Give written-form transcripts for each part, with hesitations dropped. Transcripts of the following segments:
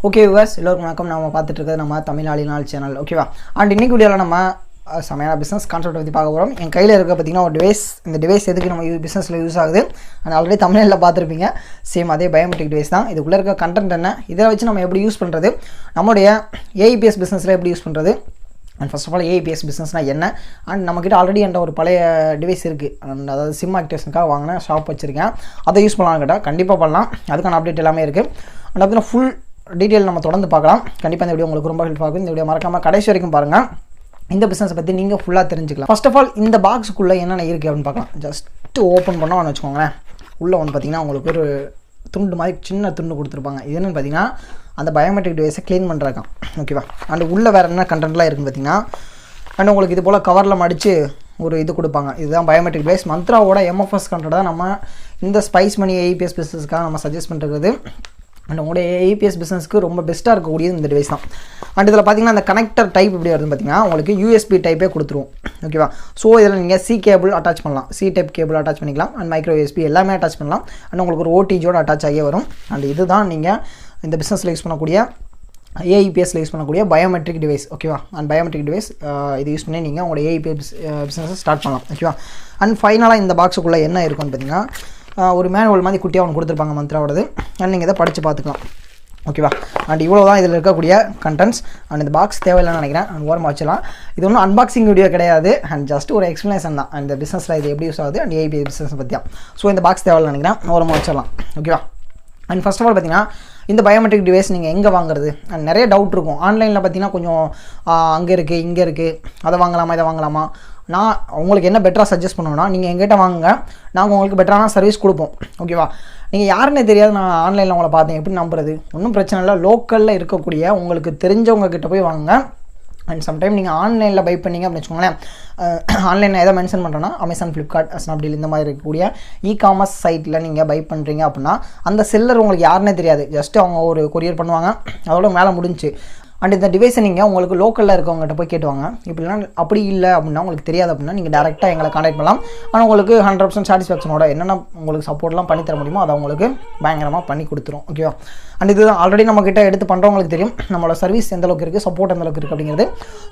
Okay viewers எல்லோருக்கும் வணக்கம். நம்ம பார்த்துட்டு இருக்கிறது நம்ம தமிழ்நாடு நாள் சேனல். ஓகேவா? அண்ட் இன்னைக்கு வீடியோவில் நம்ம செமையான பிஸ்னஸ் கான்செப்ட் பற்றி பார்க்க போகிறோம். என் கையில் இருக்க பார்த்தீங்கன்னா ஒரு டிவைஸ். இந்த டிவைஸ் எதுக்கு நம்ம பிஸ்னஸில் யூஸ் ஆகுது அண்ட் ஆல்ரெடி தமிழில் பார்த்துருப்பீங்க. சேம் அதே பயோமெட்ரிக் டிவைஸ் தான். இதுக்குள்ளே இருக்க கண்டென்ட் என்ன, இதை வச்சு நம்ம எப்படி யூஸ் பண்ணுறது, நம்மளுடைய ஏஇபிஎஸ் பிஸ்னஸில் எப்படி யூஸ் பண்ணுறது, and first of all AEPS பிஸ்னஸ்னால் என்ன, அண்ட் நம்மக்கிட்ட ஆல்ரெடி என்ற ஒரு பழைய டிவைஸ் இருக்குது. அண்ட் அதாவது சிம் ஆக்டிவேஷனுக்காக வாங்கினேன், ஷாப் வச்சுருக்கேன், அதை யூஸ் பண்ணலாம்னு கேட்டால் கண்டிப்பாக பண்ணலாம். அதுக்கான அப்டேட் எல்லாமே இருக்குது. அண்ட் பார்த்தீங்கன்னா ஃபுல் டீட்டெயில் நம்ம தொடர்ந்து பார்க்கலாம். கண்டிப்பாக இந்த வீடியோ உங்களுக்கு ரொம்ப ஹெல்ப் ஆகும். இந்த வீடியோ மறக்காமல் கடைசி வரைக்கும் பாருங்கள். இந்த பிஸ்னஸை பற்றி நீங்கள் ஃபுல்லாக தெரிஞ்சுக்கலாம். ஃபர்ஸ்ட் ஆஃப் ஆல் இந்த பாக்ஸுக்குள்ளே என்னென்ன இருக்குது அப்படின்னு பார்க்கலாம். ஜஸ்ட்டு ஓப்பன் பண்ணோம்னு வச்சுக்கோங்களேன். உள்ளே வந்து பார்த்திங்கன்னா உங்களுக்கு ஒரு துண்டு மாதிரி சின்ன துண்டு கொடுத்துருப்பாங்க. இது என்னென்னு பார்த்தீங்கன்னா அந்த பயோமெட்ரிக் டிவைஸை க்ளீன் பண்ணுறாங்க. ஓகேவா? அண்ட் உள்ளே வேறு என்ன கண்டென்ட்லாம் இருக்குன்னு பார்த்தீங்கன்னா, அண்ட் உங்களுக்கு இது போல் கவரில் மடித்து ஒரு இது கொடுப்பாங்க. இதுதான் பயோமெட்ரிக் டிவைஸ். மந்த்ராவோட எம்எஃப்எஸ் கண்டென்ட் தான் நம்ம இந்த ஸ்பைஸ் மணி ஏஇபிஎஸ் பிஸ்னஸ்க்காக நம்ம சஜஸ்ட் பண்ணுறது. அண்ட் உங்களுடைய ஏஇபிஎஸ் பிஸ்னஸ்க்கு ரொம்ப பெஸ்ட்டாக இருக்கக்கூடியது இந்த டிவைஸ் தான். அண்ட் இதில் பார்த்தீங்கன்னா அந்த கனெக்டர் டைப் எப்படி வருதுன்னு பார்த்தீங்கன்னா உங்களுக்கு யூஎஸ்பி டைப்பே கொடுத்துருவோம். ஓகேவா? ஸோ இதில் நீங்கள் சி கேபிள் அட்டாச் பண்ணலாம், சி டைப் கேபிள் அட்டாச் பண்ணிக்கலாம், அண்ட் மைக்ரோ யூஎஸ்பி எல்லாமே அட்டாச் பண்ணலாம். அண்ட் உங்களுக்கு ஒரு ஓடிஜியோடு அட்டாச் ஆகியே வரும். அண்ட் இதுதான் நீங்கள் இந்த பிஸ்னஸில் யூஸ் பண்ணக்கூடிய ஏஇபிஎஸ்ல யூஸ் பண்ணக்கூடிய பயோமெட்ரிக் டிவைஸ். ஓகேவா? அண்ட் பயோமெட்ரிக் டிவைஸ் இது யூஸ் பண்ணி நீங்கள் உங்களோட ஏஇபிஎஸ் பிஸ்னஸை ஸ்டார்ட் பண்ணலாம். ஓகேவா? அண்ட் ஃபைனலாக இந்த பாக்ஸுக்குள்ளே என்ன இருக்குன்னு பார்த்தீங்கன்னா ஒரு மேனுவல் மாதிரி குட்டியாக ஒன்று கொடுத்துருப்பாங்க மந்த்ராவோடது. அண்ட் நீங்கள் இதை படித்து பார்த்துக்கலாம். ஓகேவா? அண்ட் இவ்வளோ தான் இதில் இருக்கக்கூடிய கண்டென்ட்ஸ். அண்ட் இந்த பாக்ஸ் தேவையில்லைன்னு நினைக்கிறேன். அண்ட் ஓரமாக வச்சலாம். இது ஒன்றும் அன்பாக்சிங் வீடியோ கிடையாது. அண்ட் ஜஸ்ட் ஒரு எக்ஸ்ப்ளனேஷன் தான். அந்த பிஸ்னஸில் இது எப்படி யூஸ் ஆகுது அண்ட் ஏஇபிஎஸ் பிஸ்னஸ் பற்றியா. ஸோ இந்த பாக்ஸ் தேவையில்லைன்னு நினைக்கிறேன். ஓரமாக வச்சிடலாம். ஓகேவா? அண்ட் ஃபர்ஸ்ட் ஆஃப் ஆல் பார்த்தீங்கன்னா இந்த பயோமெட்ரிக் டிவைஸ் நீங்கள் எங்கே வாங்குறது அண்ட் நிறைய டவுட் இருக்கும். ஆன்லைனில் பார்த்தீங்கன்னா கொஞ்சம் அங்கே இருக்குது இங்கே இருக்குது, அதை வாங்கலாமா இதை வாங்கலாமா. நான் உங்களுக்கு என்ன பெட்டராக சஜஸ்ட் பண்ணுவேன்னா, நீங்கள் எங்கிட்ட வாங்குங்க, நாங்கள் உங்களுக்கு பெட்டரான சர்வீஸ் கொடுப்போம். ஓகேவா? நீங்கள் யாருன்னே தெரியாது, நான் ஆன்லைனில் உங்களை பார்த்தேன், எப்படி நம்புறது? ஒன்றும் பிரச்சனை இல்லை. லோக்கலில் இருக்கக்கூடிய உங்களுக்கு தெரிஞ்சவங்க கிட்ட போய் வாங்குங்க. அண்ட் சம்டைம் நீங்கள் ஆன்லைனில் பை பண்ணிங்க அப்படின்னு வச்சுக்கோங்களேன். ஆன்லைனில் எதை மென்ஷன் பண்ணுறோன்னா அமேசான், ஃப்ளிப்கார்ட், ஸ்னாப்டீல் இந்த மாதிரி இருக்கக்கூடிய இ-காமர்ஸ் சைட்டில் நீங்கள் பை பண்ணுறீங்க அப்படின்னா அந்த செல்லர் உங்களுக்கு யாருன்னே தெரியாது. ஜஸ்ட்டு அவங்க ஒரு கொரியர் பண்ணுவாங்க, அதோட மேலே முடிஞ்சு. அண்ட் இந்த டிவைஸை நீங்கள் உங்களுக்கு லோக்கலில் இருக்கவங்ககிட்ட போய் கேட்டுவாங்க. இப்படின்னா அப்படி இல்லை அப்படின்னா உங்களுக்கு தெரியாது அப்படின்னா நீங்கள் டேரெக்டாக எங்களை கான்டாக்ட் பண்ணலாம். ஆனால் உங்களுக்கு 100% சாட்டிஸ்ஃபேக்ஷனோட என்னென்ன உங்களுக்கு சப்போர்ட்லாம் பண்ணி தர முடியுமோ அதை உங்களுக்கு பயங்கரமாக பண்ணி கொடுத்துரும். ஓகேவா? அண்ட் இது ஆல்ரெடி நம்மக்கிட்ட எடுத்து பண்ணுறவங்களுக்கு தெரியும் நம்மளோட சர்வீஸ் எந்தளவுக்கு இருக்குது, சப்போர்ட் எந்தளவுக்கு இருக்குது அப்படிங்கிறது.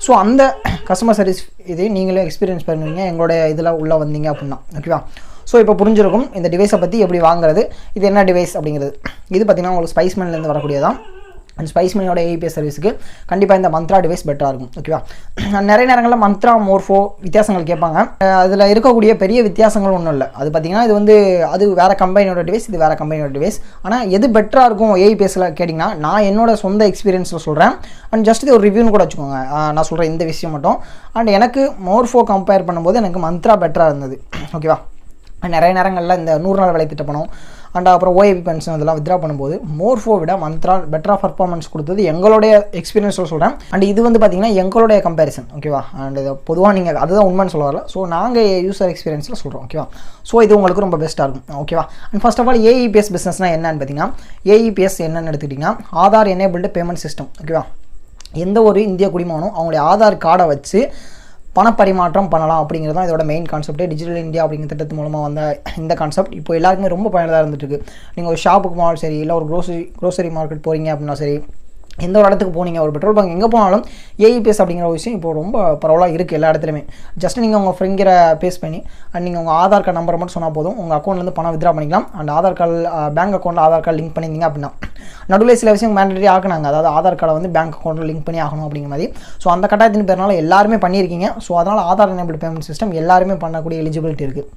ஸோ அந்த கஸ்டமர் சர்வீஸ் இது நீங்களே எக்ஸ்பீரியன்ஸ் பண்ணுவீங்க எங்களோட இதில் உள்ளே வந்தீங்க அப்படின்னா. ஓகேவா? ஸோ இப்போ புரிஞ்சிருக்கும் இந்த டிவைஸை பற்றி எப்படி வாங்குறது, இது என்ன டிவைஸ் அப்படிங்கிறது. இது பார்த்திங்கன்னா உங்களுக்கு ஸ்பைஸ்மேன்லேருந்து வரக்கூடியதான். அண்ட் ஸ்பைஸ்மேனோட ஏஇபிஎஸ் சர்வீஸுக்கு கண்டிப்பாக இந்த மந்த்ரா டிவைஸ் பெட்டராக இருக்கும். ஓகேவா? நிறைய நேரங்களில் மந்த்ரா, மோர்ஃபோ வித்தியாசங்கள் கேட்பாங்க. அதில் இருக்கக்கூடிய பெரிய வித்தியாசங்கள் ஒன்றும் இல்லை. அது பார்த்திங்கன்னா இது வந்து அது வேறு கம்பெனியோட டிவைஸ், இது வேறு கம்பெனியோட டிவைஸ். ஆனால் எது பெட்டராக இருக்கும் ஏஇபிஎஸ்சில் கேட்டிங்கன்னா நான் என்னோட சொந்த எக்ஸ்பீரியன்ஸில் சொல்கிறேன். அண்ட் ஜஸ்ட் இது ஒரு ரிவ்யூன்னு கூட வச்சுக்கோங்க. நான் சொல்கிறேன் இந்த விஷயம் மட்டும். அண்ட் எனக்கு மோர்ஃபோ கம்பேர் பண்ணும்போது எனக்கு மந்த்ரா பெட்டராக இருந்தது. ஓகேவா? நிறைய நேரங்களில் இந்த 100 நாள் வேலை திட்ட பணம் அண்ட் அப்புறம் ஓஏபி பென்ஷன் அதெல்லாம் வித்ரா பண்ணும்போது மோர்ஃபோ விட மந்த்ரா பெட்டராக பர்ஃபார்மன்ஸ் கொடுத்தது எங்களுடைய எக்ஸ்பீரியன்ஸில் சொல்கிறேன். அண்ட் இது வந்து பார்த்திங்கன்னா எங்களுடைய கம்பேரிசன். ஓகேவா? அண்ட் இது பொதுவாக நீங்கள் அதுதான் உண்மைன்னு சொல்ல வரல. ஸோ நாங்கள் யூசர் எக்ஸ்பீரியன்ஸில் சொல்கிறோம். ஓகேவா? ஸோ இது உங்களுக்கு ரொம்ப பெஸ்ட்டாக இருக்கும். ஓகேவா? And first of all AEPS பிஸ்னஸ்னால் என்னன்னு பார்த்தீங்கன்னா, ஏஇபிஎஸ் என்னென்னு எடுத்துக்கிட்டிங்கன்னா ஆதார் எனேபிள்டு பேமெண்ட் சிஸ்டம். ஓகேவா? எந்த ஒரு இந்திய குடிமகனும் அவங்களுடைய ஆதார் கார்டை வச்சு பணப்பரிமாற்றம் பண்ணலாம் அப்படிங்கிறது தான் இதோட மெயின் கான்செப்ட். டிஜிட்டல் இந்தியா அப்படிங்கிற திட்டத்து மூலமாக வந்த இந்த கான்செப்ட் இப்போ எல்லாருக்குமே ரொம்ப பயனுள்ளதாக இருந்துட்டு. நீங்கள் ஒரு ஷாப்புக்கு போனாலும் சரி, இல்லை ஒரு க்ரோசரி மார்க்கெட் போகிறீங்க அப்படின்னா சரி, எந்த ஒரு இடத்துக்கு போனீங்க, ஒரு பெட்ரோல் பங்க் எங்கே போனாலும் ஏஇபிஎஸ் அப்படிங்கிற விஷயம் இப்போ ரொம்ப பரவலாக இருக்குது எல்லா இடத்துலையுமே. ஜஸ்ட் நீங்கள் உங்கள் ஃபிங்கரை பேஸ் பண்ணி அண்ட் நீங்கள் உங்கள் ஆதார் கார்டு நம்பரை மட்டும் சொன்னால் போதும், உங்கள் அக்கௌண்ட்லேருந்து பணம் வித்ரா பண்ணிக்கலாம். அண்ட் ஆதார் கார்டு பேங்க் அக்கௌண்ட்டில் ஆதார் கார்டு லிங்க் பண்ணியிருந்தீங்க அப்படின்னா நடுவில் சில விஷயம் மேண்டேட்டரி ஆக்குனாங்க. அதாவது ஆதார் கார்டை வந்து பேங்க் அக்கௌண்ட்டில் லிங்க் பண்ணி ஆகணும் அப்படிங்கிற மாதிரி. ஸோ அந்த கட்டாயத்தின் பேர்னால எல்லாருமே பண்ணியிருக்கீங்க. ஸோ அதனால் ஆதார் எனேபிள்டு பேமெண்ட் சிஸ்டம் எல்லாருமே பண்ணக்கூடிய எலிஜிபிலிட்டி இருக்குது.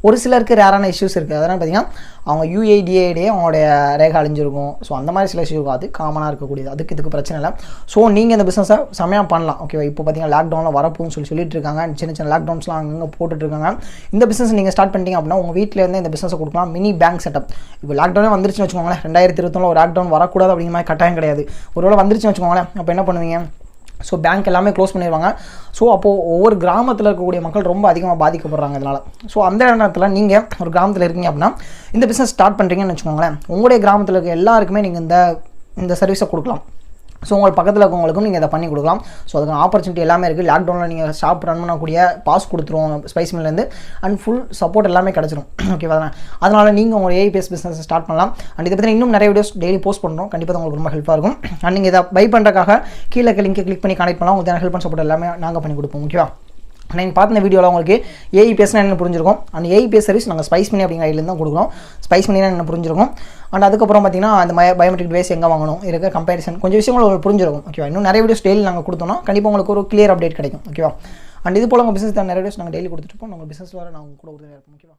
ஒரு சிலருக்கு ரேரான இஷ்யூஸ் இருக்குது. அதனால் பார்த்திங்கன்னா அவங்க யூஐடிஏடியே அவங்களுடைய ரேகை அழிஞ்சிருக்கும். ஸோ அந்த மாதிரி சில இஷ்யூ இருக்கும். அது காமனாக இருக்கக்கூடியது. இதுக்கு பிரச்சனை இல்லை. ஸோ நீங்கள் இந்த பிஸ்னஸை செமையாக பண்ணலாம். ஓகேவா? இப்போ பார்த்திங்கன்னா லாக்டவுனில் வரப்போன்னு சொல்லிட்டு இருக்காங்க. சின்ன லாக்டவுன்ஸ்லாம் அங்கே போட்டுட்ருக்காங்க. இந்த பிஸ்னஸ் நீங்கள் ஸ்டார்ட் பண்ணிட்டீங்க அப்படின்னா உங்கள் வீட்டில் இருந்து இந்த பிஸ்னஸை கொடுக்கலாம். Mini bank setup. இப்போ லாக்டவுனே வந்துருச்சுன்னு வச்சுக்கோங்களேன். 2021 ஒரு லாக்டவுன் வரக்கூடாது அப்படிங்கிற மாதிரி கட்டாயம் கிடையாது. ஒருவேளை வந்துருச்சுன்னு வச்சுக்கோங்களேன், அப்போ என்ன பண்ணுவீங்க? ஸோ பேங்க் எல்லாமே க்ளோஸ் பண்ணிடுவாங்க. ஸோ அப்போது ஒவ்வொரு கிராமத்தில் இருக்கக்கூடிய மக்கள் ரொம்ப அதிகமாக பாதிக்கப்படுறாங்க இதனால். ஸோ அந்த நேரத்தில் நீங்கள் ஒரு கிராமத்தில் இருக்கீங்க அப்படின்னா இந்த பிஸ்னஸ் ஸ்டார்ட் பண்ணுறீங்கன்னு வச்சுக்கோங்களேன், உங்களுடைய கிராமத்தில் இருக்க எல்லாருக்குமே நீங்கள் இந்த சர்வீஸை கொடுக்கலாம். ஸோ உங்கள் பக்கத்தில் இருக்கவங்களுக்கும் நீங்கள் இதை பண்ணி கொடுக்கலாம். ஸோ அதுக்கு ஆப்பர்ச்சுனிட்டி எல்லாமே இருக்குது. லாக்டவுனில் நீங்கள் ஷாப் ரன் பண்ணக்கூடிய பாஸ் கொடுத்துருவோம் ஸ்பைஸ் மில்லேருந்து அண்ட் ஃபுல் சப்போர்ட் எல்லாமே கிடச்சிரும். ஓகேவா? அதனால் நீங்கள் உங்கள் ஏஐபிஎஸ் பிஸ்னஸ் ஸ்டார்ட் பண்ணலாம். அண்ட் இதை பற்றி இன்னும் நிறைய வீடியோஸ் டெய்லி போஸ்ட் பண்ணுறோம். கண்டிப்பாக உங்களுக்கு ரொம்ப ஹெல்ப்பாக இருக்கும். அண்ட் நீங்கள் இதை பை பண்ணுறதுக்காக கீழே லிங்க் கிளிக் பண்ணி கனெக்ட் பண்ணலாம். உங்களுக்கு ஹெல்ப் அண்ட் சப்போர்ட் எல்லாமே நாங்கள் பண்ணி கொடுப்போம். ஓகேவா? நீங்கள் பார்த்த இந்த வீடியோவில் உங்களுக்கு ஏஇபிஎஸ்னா என்ன புரிஞ்சிருக்கும். அந்த ஏஇபிஎஸ் சர்வீஸ் நாங்கள் ஸ்பைஸ் மணி அப்படிங்கிற ஐடியில் தான் கொடுக்குறோம். ஸ்பைஸ் மணினா என்ன புரிஞ்சிருக்கும். அண்ட் அதுக்கப்புறம் பார்த்தீங்கன்னா அந்த பயோமெட்ரிக் டிவைஸ் எங்கே வாங்கணும் இருக்க கம்பேரிசன் கொஞ்சம் விஷயங்கள் உங்களுக்கு புரிஞ்சிருக்கும். ஓகேவா? இன்னும் நிறைய வீடியோஸ் டெய்லி நாங்கள் கொடுத்தோம்னா கண்டிப்பாக உங்களுக்கு ஒரு கிளியர் அப்டேட் கிடைக்கும். ஓகேவா? அண்ட் இது போல் உங்கள் பிஸ்னஸ் நிறைய வீடியோஸ் நாங்கள் டெய்லி கொடுத்துருப்போம். உங்கள் பிஸ்னஸ் வர நாங்கள் கூட உறுதியாக இருப்போம். ஓகேவா?